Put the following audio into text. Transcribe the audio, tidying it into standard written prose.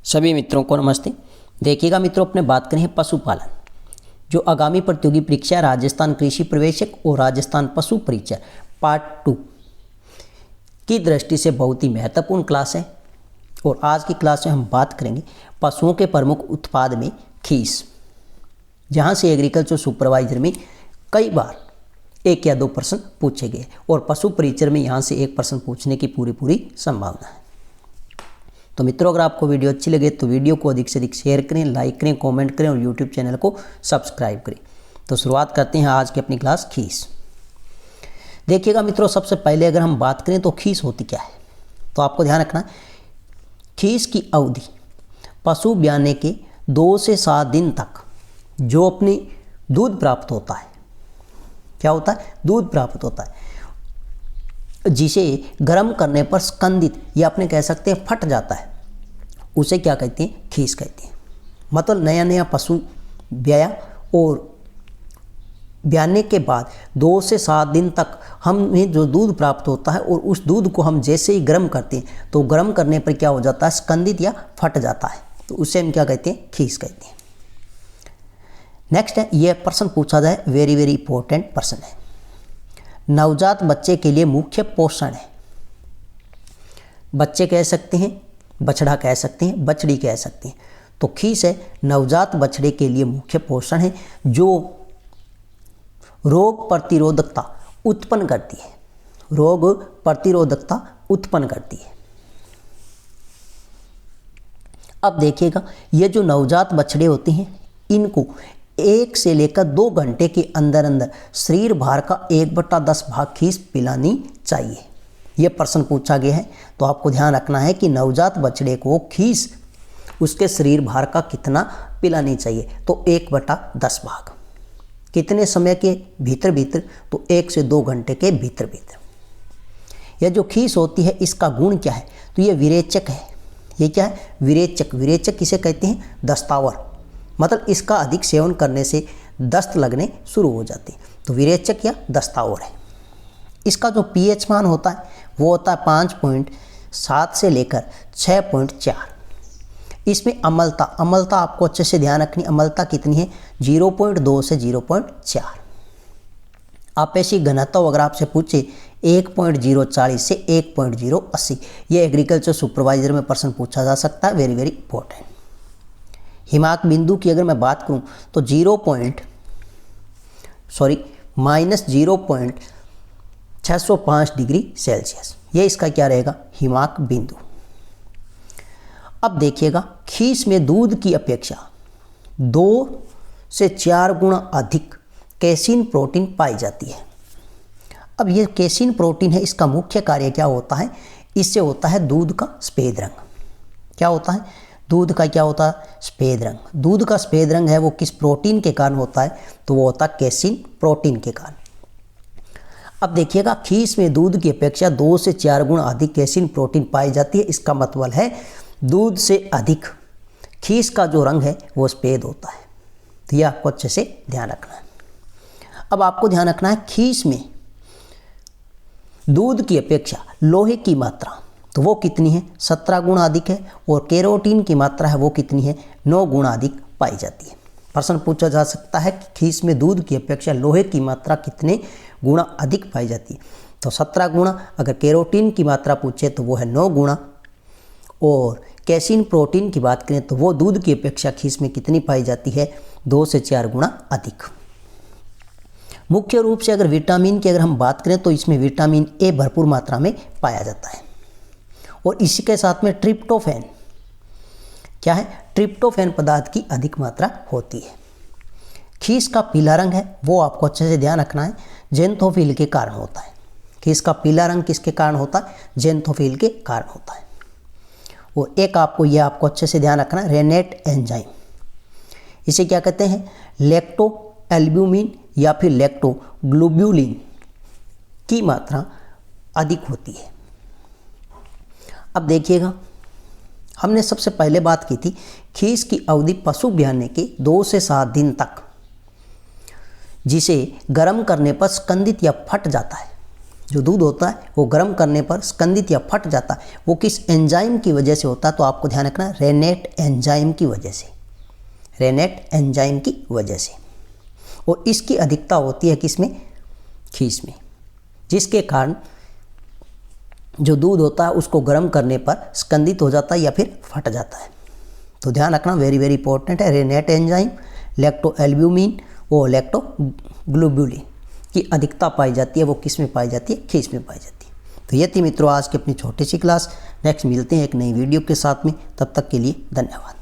सभी मित्रों को नमस्ते। देखिएगा मित्रों, अपने बात करें पशुपालन, जो आगामी प्रतियोगी परीक्षा राजस्थान कृषि प्रवेशक और राजस्थान पशु परीक्षा पार्ट 2 की दृष्टि से बहुत ही महत्वपूर्ण क्लास है। और आज की क्लास में हम बात करेंगे पशुओं के प्रमुख उत्पाद में खीस, जहां से एग्रीकल्चर सुपरवाइजर में कई बार 1 या 2 प्रश्न पूछे गए और पशु परीक्षण में यहां से 1 प्रश्न पूछने की पूरी संभावना है। तो मित्रों, अगर आपको वीडियो अच्छी लगे तो वीडियो को अधिक से अधिक शेयर करें, लाइक करें, कमेंट करें और यूट्यूब चैनल को सब्सक्राइब करें। तो शुरुआत करते हैं आज की अपनी क्लास खीस। देखिएगा मित्रों, सबसे पहले अगर हम बात करें तो खीस होती क्या है, तो आपको ध्यान रखना है खीस की अवधि पशु ब्याने के 2 से 7 दिन तक जो अपनी दूध प्राप्त होता है, क्या होता है, दूध प्राप्त होता है, जिसे गर्म करने पर स्कंदित या अपने कह सकते हैं फट जाता है, उसे क्या कहते हैं, खीस कहते हैं। मतलब नया पशु ब्याया और ब्याने के बाद 2 से 7 दिन तक हमें जो दूध प्राप्त होता है और उस दूध को हम जैसे ही गर्म करते हैं तो गर्म करने पर क्या हो जाता है, स्कंदित या फट जाता है, तो उसे हम क्या कहते हैं, खीस कहते हैं। नेक्स्ट है, यह प्रश्न पूछा जाए, वेरी इंपॉर्टेंट प्रश्न है। नवजात बच्चे के लिए मुख्य पोषण है, बच्चे कह सकते हैं, बछड़ा कह सकते हैं, बछड़ी कह सकते हैं, तो खीस है नवजात बछड़े के लिए मुख्य पोषण है जो रोग प्रतिरोधकता उत्पन्न करती है, रोग प्रतिरोधकता उत्पन्न करती है। अब देखिएगा, ये जो नवजात बछड़े होते हैं इनको 1 से लेकर 2 घंटे के अंदर शरीर भार का 1/10 भाग खीस पिलानी चाहिए। यह प्रश्न पूछा गया है, तो आपको ध्यान रखना है कि नवजात बछड़े को खीस उसके शरीर भार का कितना पिलानी चाहिए, तो 1/10 भाग। कितने समय के भीतर, तो 1 से 2 घंटे के भीतर। यह जो खीस होती है इसका गुण क्या है, तो यह विरेचक है। ये क्या है, विरेचक किसे कहते हैं, दस्तावर। मतलब इसका अधिक सेवन करने से दस्त लगने शुरू हो जाते हैं, तो विरेचक या दस्तावर है। इसका जो पीएच मान होता है वो होता है 5.7 से लेकर 6.4। इसमें अम्लता आपको अच्छे से ध्यान रखनी, अम्लता कितनी है, 0.2 से 0.4। आपेक्षिक घनत्व अगर आपसे पूछे 1.040 से 1.080, ये एग्रीकल्चर सुपरवाइजर में प्रश्न पूछा जा सकता है, वेरी इंपॉर्टेंट। हिमांक बिंदु की अगर मैं बात करूं तो -0.605 डिग्री सेल्सियस, ये इसका क्या रहेगा, हिमांक बिंदु। अब देखिएगा, खीस में दूध की अपेक्षा 2 से 4 गुना अधिक कैसीन प्रोटीन पाई जाती है। अब ये कैसीन प्रोटीन है, इसका मुख्य कार्य क्या होता है, इससे होता है दूध का सफ़ेद रंग। क्या होता है, दूध का क्या होता है, सफ़ेद रंग। दूध का सफ़ेद रंग है वो किस प्रोटीन के कारण होता है, तो वो होता है कैसीन प्रोटीन के कारण। अब देखिएगा, खीस में दूध की अपेक्षा 2 से 4 गुना अधिक कैसीन प्रोटीन पाई जाती है। इसका मतलब है दूध से अधिक खीस का जो रंग है वो सफ़ेद होता है। तो यह आपको अच्छे से ध्यान रखना है। अब आपको ध्यान रखना है खीस में दूध की अपेक्षा लोहे की मात्रा, तो वो कितनी है, 17 गुना अधिक है, और कैरोटीन की मात्रा है वो कितनी है, 9 गुना अधिक पाई जाती है। प्रश्न पूछा जा सकता है कि खीस में दूध की अपेक्षा लोहे की मात्रा कितने गुना अधिक पाई जाती है, तो 17 गुना। अगर कैरोटीन की मात्रा पूछे तो वो है 9 गुना, और कैसीन प्रोटीन की बात करें तो वो दूध की अपेक्षा खीस में कितनी पाई जाती है, 2 से 4 गुना अधिक। मुख्य रूप से अगर विटामिन की अगर हम बात करें तो इसमें विटामिन ए भरपूर मात्रा में पाया जाता है, और इसी के साथ में ट्रिप्टोफैन, क्या है, ट्रिप्टोफैन पदार्थ की अधिक मात्रा होती है। खीस का पीला रंग है वो आपको अच्छे से ध्यान रखना है, जेंथोफिल के कारण होता है। खीस का पीला रंग किसके कारण होता है, जेंथोफिल के कारण होता है। और एक आपको अच्छे से ध्यान रखना है, रेनेट एंजाइम, इसे क्या कहते हैं, लैक्टो एल्ब्यूमिन या फिर लैक्टोग्लोब्यूलिन की मात्रा अधिक होती है। अब देखिएगा, हमने सबसे पहले बात की थी खीस की अवधि पशु ब्याने के 2 से 7 दिन तक, जिसे गर्म करने पर स्कंदित या फट जाता है, जो दूध होता है वो गर्म करने पर स्कंदित या फट जाता है, वो किस एंजाइम की वजह से होता है? तो आपको ध्यान रखना रेनेट एंजाइम की वजह से, रेनेट एंजाइम की वजह से। और इसकी अधिकता होती है किसमें? खीस में, जिसके कारण जो दूध होता है उसको गर्म करने पर स्कंदित हो जाता है या फिर फट जाता है। तो ध्यान रखना, वेरी वेरी इंपॉर्टेंट है। रेनेट एंजाइम, लैक्टोएल्ब्यूमिन और लैक्टोग्लोबुलिन की अधिकता पाई जाती है, वो किस में पाई जाती है? खीस में पाई जाती है। तो ये थी मित्रों आज की अपनी छोटी सी क्लास। नेक्स्ट मिलते हैं एक नई वीडियो के साथ में, तब तक के लिए धन्यवाद।